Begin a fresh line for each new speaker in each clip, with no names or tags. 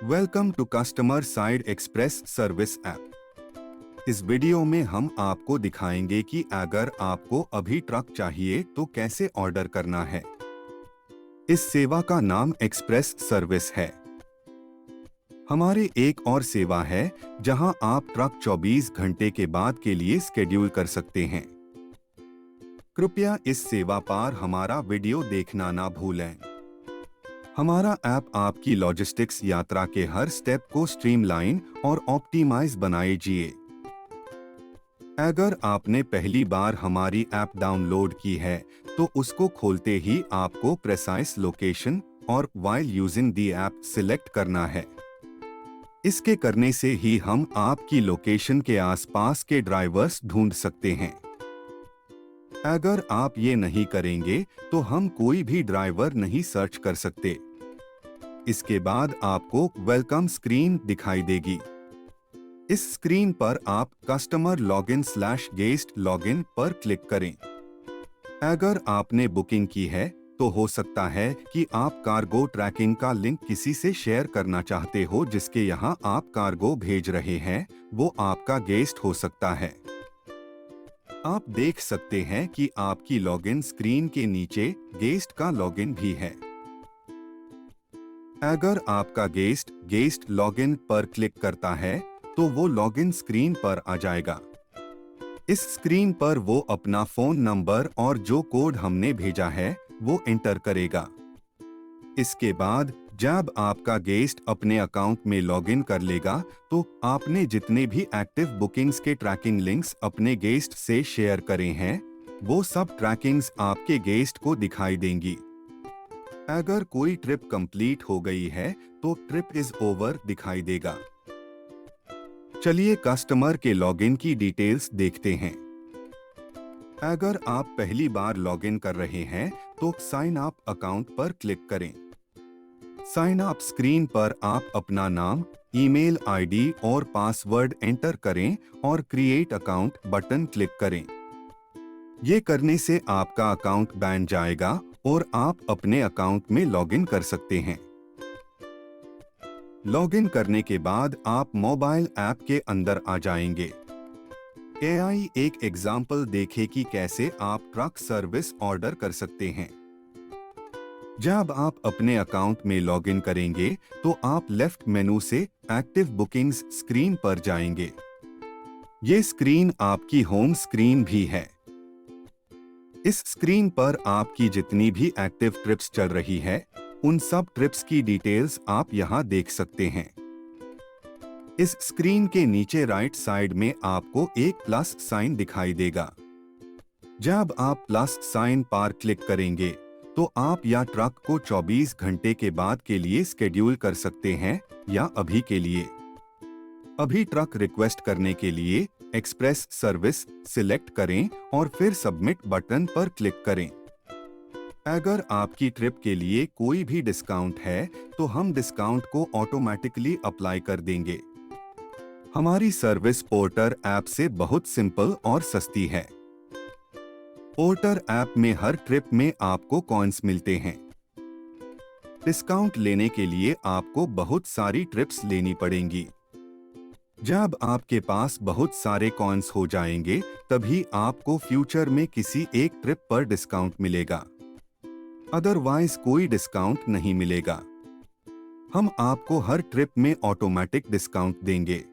Welcome to customer side express service app. इस video में हम आपको दिखाएंगे कि अगर आपको अभी ट्रक चाहिए तो कैसे ऑर्डर करना है। इस सेवा का नाम एक्सप्रेस सर्विस है। हमारी एक और सेवा है जहां आप ट्रक 24 घंटे के बाद के लिए स्केड्यूल कर सकते हैं। कृपया इस सेवा पर हमारा वीडियो देखना ना भूलें। हमारा ऐप आपकी लॉजिस्टिक्स यात्रा के हर स्टेप को स्ट्रीमलाइन और ऑप्टिमाइज बनाएगी। अगर आपने पहली बार हमारी ऐप डाउनलोड की है तो उसको खोलते ही आपको प्रेसाइज लोकेशन और while using the app select करना है। इसके करने से ही हम आपकी लोकेशन के आसपास के ड्राइवर्स ढूंढ सकते हैं। अगर आप ये नहीं करेंगे तो हम कोई भी ड्राइवर नहीं सर्च कर सकते। इसके बाद आपको वेलकम स्क्रीन दिखाई देगी। इस स्क्रीन पर आप कस्टमर लॉगिन/गेस्ट लॉगिन पर क्लिक करें। अगर आपने बुकिंग की है तो हो सकता है कि आप कार्गो ट्रैकिंग का लिंक किसी से शेयर करना चाहते हो जिसके यहाँ आप कार्गो भेज रहे हैं, वो आपका गेस्ट हो सकता है। आप देख सकते हैं कि आपकी लॉगिन स्क्रीन के नीचे गेस्ट का लॉगिन भी है। अगर आपका गेस्ट लॉगिन पर क्लिक करता है तो वो लॉगिन स्क्रीन पर आ जाएगा। इस स्क्रीन पर वो अपना फोन नंबर और जो कोड हमने भेजा है वो एंटर करेगा। इसके बाद जब आपका गेस्ट अपने अकाउंट में लॉगिन कर लेगा तो आपने जितने भी एक्टिव बुकिंग्स के ट्रैकिंग लिंक्स अपने गेस्ट से शेयर करे हैं वो सब ट्रैकिंग्स आपके गेस्ट को दिखाई देंगी। अगर कोई ट्रिप कंप्लीट हो गई है तो ट्रिप इज ओवर दिखाई देगा। चलिए कस्टमर के लॉगिन की डिटेल्स देखते हैं। अगर आप पहली बार लॉगिन कर रहे हैं तो साइन अप अकाउंट पर क्लिक करें। साइन अप स्क्रीन पर आप अपना नाम, ईमेल आईडी और पासवर्ड एंटर करें और क्रिएट अकाउंट बटन क्लिक करें। ये करने से आपका अकाउंट बैन जाएगा और आप अपने अकाउंट में लॉगिन कर सकते हैं। लॉगिन करने के बाद आप मोबाइल ऐप के अंदर आ जाएंगे। AI एक एग्जाम्पल देखे कि कैसे आप ट्रक सर्विस ऑर्डर कर सकते हैं। जब आप अपने अकाउंट में लॉगिन करेंगे तो आप लेफ्ट मेनू से एक्टिव बुकिंग्स स्क्रीन पर जाएंगे। ये स्क्रीन आपकी होम स्क्रीन भी है। इस स्क्रीन पर आपकी जितनी भी एक्टिव ट्रिप्स चल रही है उन सब ट्रिप्स की डिटेल्स आप यहां देख सकते हैं। इस स्क्रीन के नीचे राइट साइड में आपको एक प्लस साइन दिखाई देगा। जब आप प्लस साइन पर क्लिक करेंगे तो आप या ट्रक को 24 घंटे के बाद के लिए स्केड्यूल कर सकते हैं या अभी के लिए। अभी ट्रक रिक्वेस्ट करने के लिए एक्सप्रेस सर्विस सिलेक्ट करें और फिर सबमिट बटन पर क्लिक करें। अगर आपकी ट्रिप के लिए कोई भी डिस्काउंट है तो हम डिस्काउंट को ऑटोमेटिकली अप्लाई कर देंगे। हमारी सर्विस पोर्टर ऐप से बहुत सिंपल और सस्ती है। पोर्टर ऐप में हर ट्रिप में आपको कॉइन्स मिलते हैं। डिस्काउंट लेने के लिए आपको बहुत सारी ट्रिप्स लेनी पड़ेंगी। जब आपके पास बहुत सारे कॉइन्स हो जाएंगे तभी आपको फ्यूचर में किसी एक ट्रिप पर डिस्काउंट मिलेगा, अदरवाइज कोई डिस्काउंट नहीं मिलेगा। हम आपको हर ट्रिप में ऑटोमेटिक डिस्काउंट देंगे।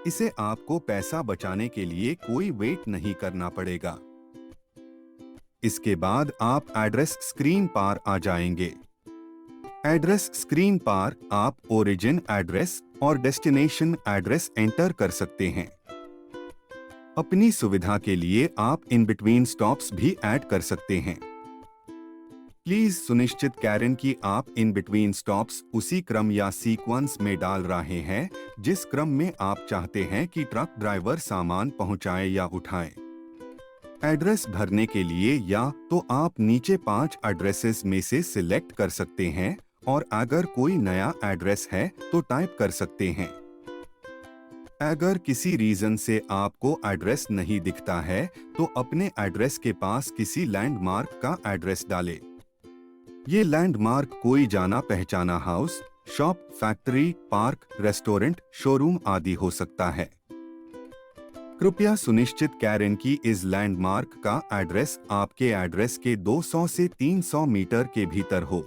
इसे आपको पैसा बचाने के लिए कोई वेट नहीं करना पड़ेगा। इसके बाद आप एड्रेस स्क्रीन पर आ जाएंगे। एड्रेस स्क्रीन पर आप ओरिजिन एड्रेस और डेस्टिनेशन एड्रेस एंटर कर सकते हैं। अपनी सुविधा के लिए आप इन बिटवीन स्टॉप्स भी ऐड कर सकते हैं। प्लीज सुनिश्चित करें कि आप इन बिटवीन स्टॉप्स उसी क्रम या सीक्वेंस में डाल रहे हैं जिस क्रम में आप चाहते हैं कि ट्रक ड्राइवर सामान पहुंचाए या उठाए। एड्रेस भरने के लिए या तो आप नीचे 5 एड्रेसेस में से सिलेक्ट कर सकते हैं और अगर कोई नया एड्रेस है तो टाइप कर सकते हैं। अगर किसी रीजन से आपको एड्रेस नहीं दिखता है तो अपने एड्रेस के पास किसी लैंडमार्क का एड्रेस डालें। ये लैंडमार्क कोई जाना पहचाना house, shop, factory, park, restaurant, showroom आदि हो सकता है। कृपया सुनिश्चित करें कि इस लैंडमार्क का एड्रेस आपके एड्रेस के 200 से 300 मीटर के भीतर हो।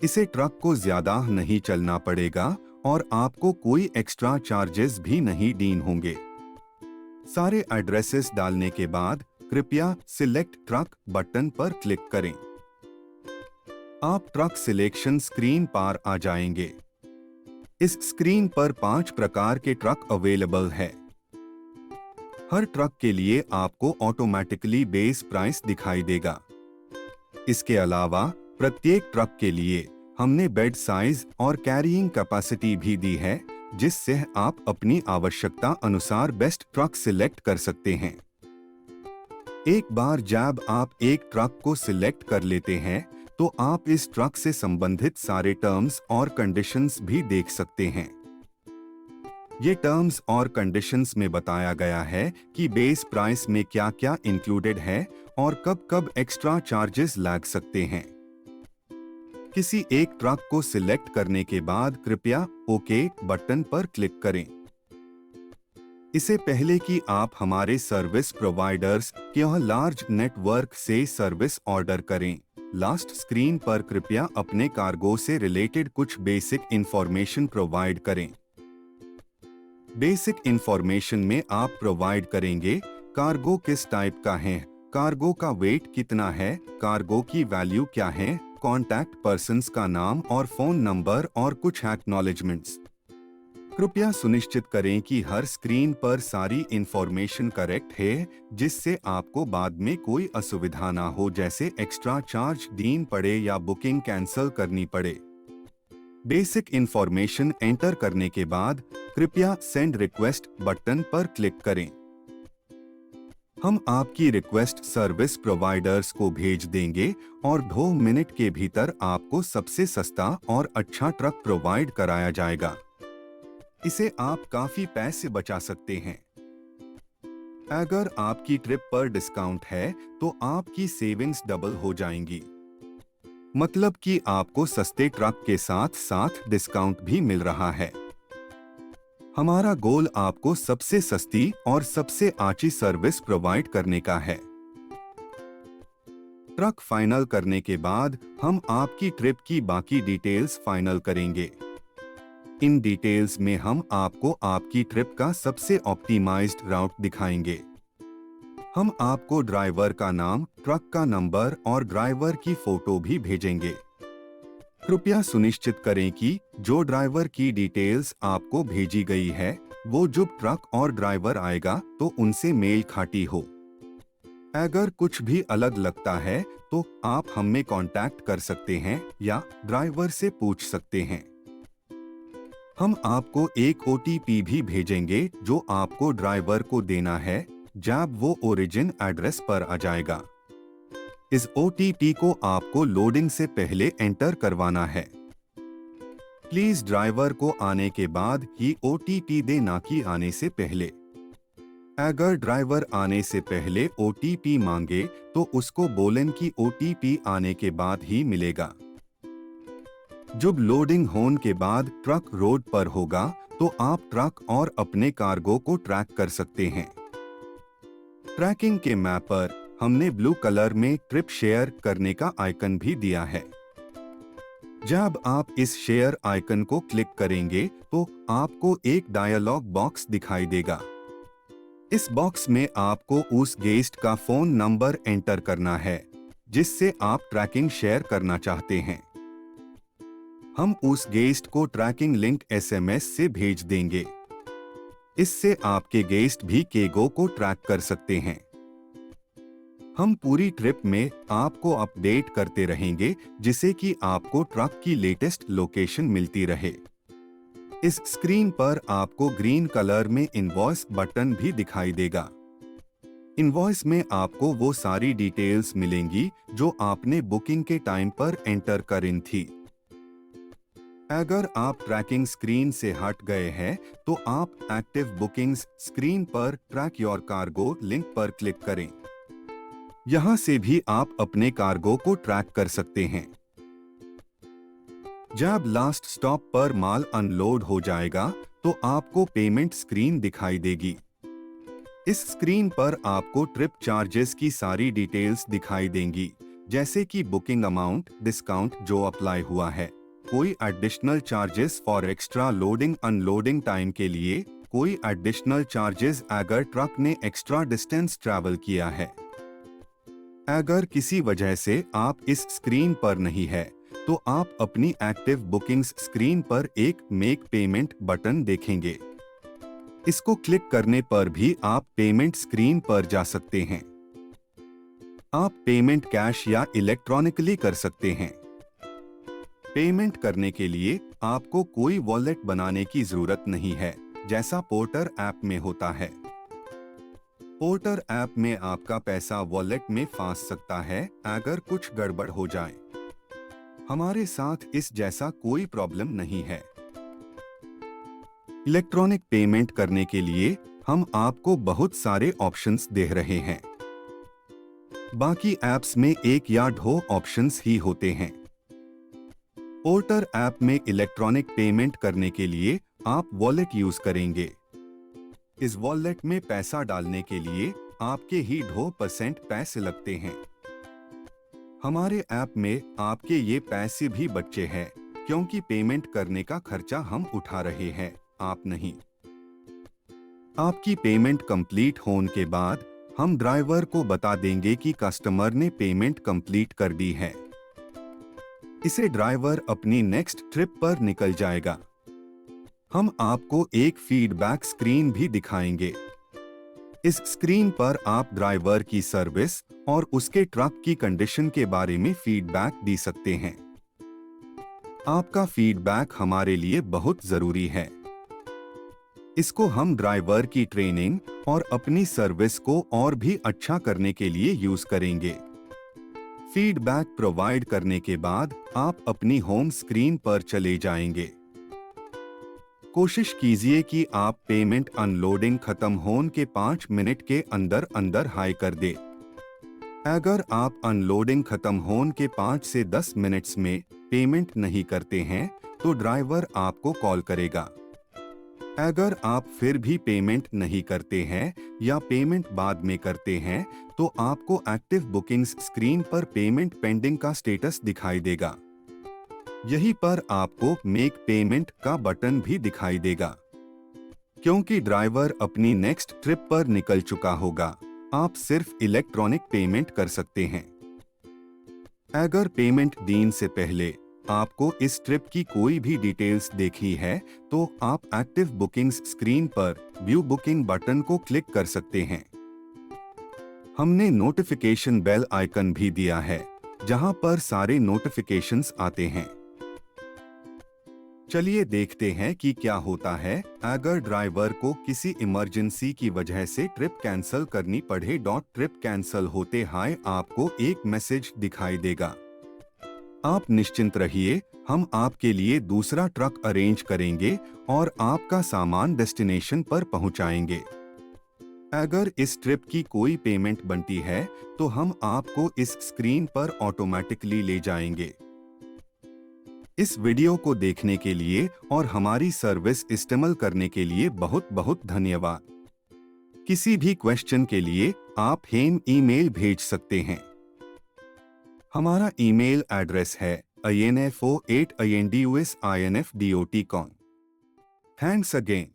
इसे ट्रक को ज्यादा नहीं चलना पड़ेगा और आपको कोई एक्स्ट्रा चार्जेस भी नहीं डीन होंगे। सारे एड्रेसेस डालने के बाद कृपया सिलेक्ट ट्रक बटन पर क्लिक करें। आप ट्रक सिलेक्शन स्क्रीन पर आ जाएंगे। इस स्क्रीन पर 5 प्रकार के ट्रक अवेलेबल है। हर ट्रक के लिए आपको ऑटोमेटिकली बेस प्राइस दिखाई देगा। इसके अलावा प्रत्येक ट्रक के लिए हमने बेड साइज और कैरिंग कैपेसिटी भी दी है, जिससे आप अपनी आवश्यकता अनुसार बेस्ट ट्रक सिलेक्ट कर सकते हैं। एक बार जब आप एक ट्रक को सिलेक्ट कर लेते हैं, तो आप इस ट्रक से संबंधित सारे टर्म्स और कंडीशंस भी देख सकते हैं। ये टर्म्स और कंडीशंस में बताया गया है कि बेस प्राइस में क्या क्या इंक्लूडेड है और कब कब एक्स्ट्रा चार्जेस लग सकते हैं। किसी एक ट्रक को सिलेक्ट करने के बाद कृपया ओके बटन पर क्लिक करें। इससे पहले कि आप हमारे सर्विस प्रोवाइडर्स के लार्ज नेटवर्क से सर्विस ऑर्डर करें, लास्ट स्क्रीन पर कृपया अपने कार्गो से रिलेटेड कुछ बेसिक इंफॉर्मेशन प्रोवाइड करें। बेसिक इंफॉर्मेशन में आप प्रोवाइड करेंगे कार्गो किस टाइप का है, कार्गो का वेट कितना है, कार्गो की वैल्यू क्या है, कॉन्टैक्ट पर्सन्स का नाम और फोन नंबर और कुछ एक्नॉलेजमेंट्स। कृपया सुनिश्चित करें कि हर स्क्रीन पर सारी इंफॉर्मेशन करेक्ट है, जिससे आपको बाद में कोई असुविधा ना हो, जैसे एक्स्ट्रा चार्ज देना पड़े या बुकिंग कैंसिल करनी पड़े। बेसिक इंफॉर्मेशन एंटर करने के बाद कृपया सेंड रिक्वेस्ट बटन पर क्लिक करें। हम आपकी रिक्वेस्ट सर्विस प्रोवाइडर्स को भेज देंगे और 2 मिनट के भीतर आपको सबसे सस्ता और अच्छा ट्रक प्रोवाइड कराया जाएगा। इसे आप काफी पैसे बचा सकते हैं। अगर आपकी ट्रिप पर डिस्काउंट है, तो आपकी सेविंग्स डबल हो जाएंगी। मतलब कि आपको सस्ते ट्रक के साथ साथ डिस्काउंट भी मिल रहा है। हमारा गोल आपको सबसे सस्ती और सबसे अच्छी सर्विस प्रोवाइड करने का है। ट्रक फाइनल करने के बाद हम आपकी ट्रिप की बाकी डिटेल्स फाइनल करेंगे। इन डिटेल्स में हम आपको आपकी ट्रिप का सबसे ऑप्टिमाइज्ड राउट दिखाएंगे। हम आपको ड्राइवर का नाम, ट्रक का नंबर और ड्राइवर की फोटो भी भेजेंगे। कृपया सुनिश्चित करें कि जो ड्राइवर की डिटेल्स आपको भेजी गई है, वो जब ट्रक और ड्राइवर आएगा तो उनसे मेल खाती हो। अगर कुछ भी अलग लगता है तो आप हमें कांटेक्ट कर सकते हैं या ड्राइवर से पूछ सकते हैं। हम आपको एक OTP भी भेजेंगे जो आपको ड्राइवर को देना है जब वो ओरिजिन एड्रेस पर आ जाएगा। इस OTP को आपको लोडिंग से पहले एंटर करवाना है। प्लीज ड्राइवर को आने के बाद ही OTP दे, ना कि आने से पहले। अगर ड्राइवर आने से पहले OTP मांगे तो उसको बोलें कि OTP आने के बाद ही मिलेगा। जब लोडिंग होने के बाद ट्रक रोड पर होगा तो आप ट्रक और अपने कार्गो को ट्रैक कर सकते हैं। ट्रैकिंग के मैप पर हमने ब्लू कलर में ट्रिप शेयर करने का आइकन भी दिया है। जब आप इस शेयर आइकन को क्लिक करेंगे तो आपको एक डायलॉग बॉक्स दिखाई देगा। इस बॉक्स में आपको उस गेस्ट का फोन नंबर एंटर करना है जिससे आप ट्रैकिंग शेयर करना चाहते हैं। हम उस गेस्ट को ट्रैकिंग लिंक SMS से भेज देंगे। इससे आपके गेस्ट भी केगो को ट्रैक कर सकते हैं। हम पूरी ट्रिप में आपको अपडेट करते रहेंगे जिससे कि आपको ट्रक की लेटेस्ट लोकेशन मिलती रहे। इस स्क्रीन पर आपको ग्रीन कलर में इनवॉइस बटन भी दिखाई देगा। इनवॉइस में आपको वो सारी डिटेल्स मिलेंगी जो आपने बुकिंग के टाइम पर एंटर करी थी। अगर आप ट्रैकिंग स्क्रीन से हट गए हैं तो आप एक्टिव बुकिंग्स स्क्रीन पर ट्रैक योर कार्गो लिंक पर क्लिक करें। यहां से भी आप अपने कार्गो को ट्रैक कर सकते हैं। जब लास्ट स्टॉप पर माल अनलोड हो जाएगा तो आपको पेमेंट स्क्रीन दिखाई देगी। इस स्क्रीन पर आपको ट्रिप चार्जेस की सारी डिटेल्स दिखाई देंगी, जैसे कि बुकिंग अमाउंट, डिस्काउंट जो अप्लाई हुआ है, कोई additional charges for extra loading unloading time के लिए, कोई एडिशनल चार्जेस अगर ट्रक ने एक्स्ट्रा डिस्टेंस ट्रैवल किया है। अगर किसी वजह से आप इस स्क्रीन पर नहीं है तो आप अपनी एक्टिव बुकिंग्स स्क्रीन पर एक मेक पेमेंट बटन देखेंगे। इसको क्लिक करने पर भी आप पेमेंट स्क्रीन पर जा सकते हैं। आप पेमेंट कैश या इलेक्ट्रॉनिकली कर सकते हैं। पेमेंट करने के लिए आपको कोई वॉलेट बनाने की जरूरत नहीं है, जैसा पोर्टर ऐप में होता है। पोर्टर ऐप में आपका पैसा वॉलेट में फंस सकता है अगर कुछ गड़बड़ हो जाए। हमारे साथ इस जैसा कोई प्रॉब्लम नहीं है। इलेक्ट्रॉनिक पेमेंट करने के लिए हम आपको बहुत सारे ऑप्शंस दे रहे हैं। बाकी ऐप्स में एक या दो ऑप्शंस ही होते हैं। पोर्टर ऐप में इलेक्ट्रॉनिक पेमेंट करने के लिए आप वॉलेट यूज करेंगे। इस वॉलेट में पैसा डालने के लिए आपके ही 2% पैसे लगते हैं। हमारे ऐप में आपके ये पैसे भी बचे हैं, क्योंकि पेमेंट करने का खर्चा हम उठा रहे हैं, आप नहीं। आपकी पेमेंट कंप्लीट होने के बाद हम ड्राइवर को बता देंगे कि कस्टमर ने पेमेंट कंप्लीट कर दी है। इसे ड्राइवर अपनी नेक्स्ट ट्रिप पर निकल जाएगा। हम आपको एक फीडबैक स्क्रीन भी दिखाएंगे। इस स्क्रीन पर आप ड्राइवर की सर्विस और उसके ट्रक की कंडीशन के बारे में फीडबैक दे सकते हैं। आपका फीडबैक हमारे लिए बहुत जरूरी है। इसको हम ड्राइवर की ट्रेनिंग और अपनी सर्विस को और भी अच्छा करने के लिए यूज करेंगे। फीडबैक प्रोवाइड करने के बाद आप अपनी होम स्क्रीन पर चले जाएंगे। कोशिश कीजिए कि आप पेमेंट अनलोडिंग खत्म होने के 5 मिनट के अंदर अंदर हाई कर दे। अगर आप अनलोडिंग खत्म होने के 5 से 10 मिनट्स में पेमेंट नहीं करते हैं तो ड्राइवर आपको कॉल करेगा। अगर आप फिर भी पेमेंट नहीं करते हैं या पेमेंट बाद में करते हैं तो आपको एक्टिव बुकिंग्स स्क्रीन पर पेमेंट पेंडिंग का स्टेटस दिखाई देगा। यहीं पर आपको मेक पेमेंट का बटन भी दिखाई देगा। क्योंकि ड्राइवर अपनी नेक्स्ट ट्रिप पर निकल चुका होगा, आप सिर्फ इलेक्ट्रॉनिक पेमेंट कर सकते हैं। अगर पेमेंट दिन से पहले आपको इस ट्रिप की कोई भी डिटेल्स देखी है तो आप एक्टिव बुकिंग्स स्क्रीन पर व्यू बुकिंग बटन को क्लिक कर सकते हैं। हमने नोटिफिकेशन बेल आइकन भी दिया है, जहां पर सारे नोटिफिकेशंस आते हैं। चलिए देखते हैं कि क्या होता है अगर ड्राइवर को किसी इमरजेंसी की वजह से ट्रिप कैंसिल करनी पड़े। ट्रिप कैंसिल होते हाय आपको एक मैसेज दिखाई देगा। आप निश्चिंत रहिए, हम आपके लिए दूसरा ट्रक अरेंज करेंगे और आपका सामान डेस्टिनेशन पर पहुंचाएंगे। अगर इस ट्रिप की कोई पेमेंट बनती है तो हम आपको इस स्क्रीन पर ऑटोमेटिकली ले जाएंगे। इस वीडियो को देखने के लिए और हमारी सर्विस इस्तेमाल करने के लिए बहुत बहुत धन्यवाद। किसी भी क्वेश्चन के लिए आप हेम ईमेल भेज सकते हैं। हमारा ईमेल एड्रेस है info@indus.com। Thanks again.